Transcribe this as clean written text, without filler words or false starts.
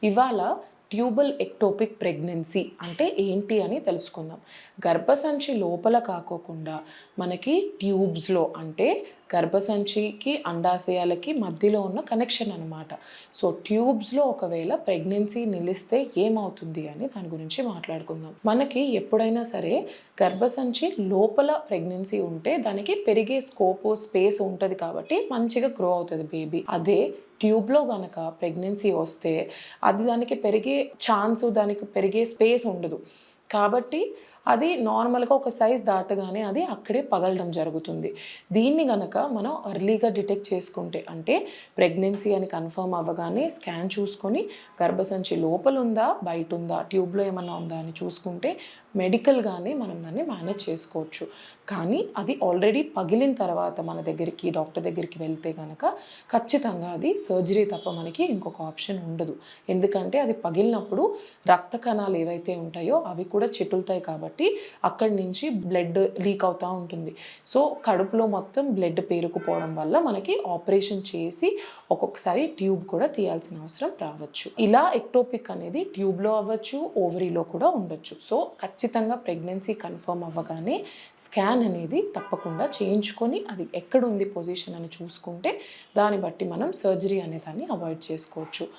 ఇవాళ tubal ectopic pregnancy అంటే ఏంటి అని తెలుసుకుందాం. గర్భసంచి లోపల కాకోకుండా మనకి ట్యూబ్స్లో అంటే గర్భసంచికి అండాశయాలకి మధ్యలో ఉన్న కనెక్షన్ అనమాట. సో ట్యూబ్స్లో ఒకవేళ ప్రెగ్నెన్సీ నిలిస్తే ఏమవుతుంది అని దాని గురించి మాట్లాడుకుందాం. మనకి ఎప్పుడైనా సరే గర్భసంచి లోపల ప్రెగ్నెన్సీ ఉంటే దానికి పెరిగే స్పేస్ ఉంటుంది కాబట్టి మంచిగా గ్రో అవుతుంది బేబీ. అదే ట్యూబ్లో కనుక ప్రెగ్నెన్సీ వస్తే అది దానికి పెరిగే దానికి పెరిగే స్పేస్ ఉండదు. కాబట్టి అది నార్మల్గా ఒక సైజ్ దాటగానే అది అక్కడే పగలడం జరుగుతుంది. దీన్ని గనక మనం ఎర్లీగా డిటెక్ట్ చేసుకుంటే అంటే ప్రెగ్నెన్సీ అని కన్ఫర్మ్ అవ్వగానే స్కాన్ చూసుకొని గర్భసంచి లోపల ఉందా బయట ఉందా ట్యూబ్లో ఏమన్నా ఉందా అని చూసుకుంటే మెడికల్గానే మనం దాన్ని మేనేజ్ చేసుకోవచ్చు. కానీ అది ఆల్రెడీ పగిలిన తర్వాత మన దగ్గరికి డాక్టర్ దగ్గరికి వెళ్తే కనుక ఖచ్చితంగా అది సర్జరీ తప్ప మనకి ఇంకొక ఆప్షన్ ఉండదు. ఎందుకంటే అది పగిలినప్పుడు రక్త కణాలు ఏవైతే ఉంటాయో అవి కూడా చిటులుతాయి కాబట్టి అక్కడి నుంచి బ్లడ్ లీక్ అవుతూ ఉంటుంది. సో కడుపులో మొత్తం బ్లడ్ పేరుకుపోవడం వల్ల మనకి ఆపరేషన్ చేసి ఒక్కొక్కసారి ట్యూబ్ కూడా తీయాల్సిన అవసరం రావచ్చు. ఇలా ఎక్టోపిక్ అనేది ట్యూబ్లో అవ్వచ్చు, ఓవరీలో కూడా ఉండొచ్చు. సో ఖచ్చితంగా ప్రెగ్నెన్సీ కన్ఫర్మ్ అవ్వగానే స్కాన్ అనేది తప్పకుండా చేయించుకొని అది ఎక్కడుంది పొజిషన్ అని చూసుకుంటే దాన్ని బట్టి మనం సర్జరీ అనే దాన్ని అవాయిడ్ చేసుకోవచ్చు.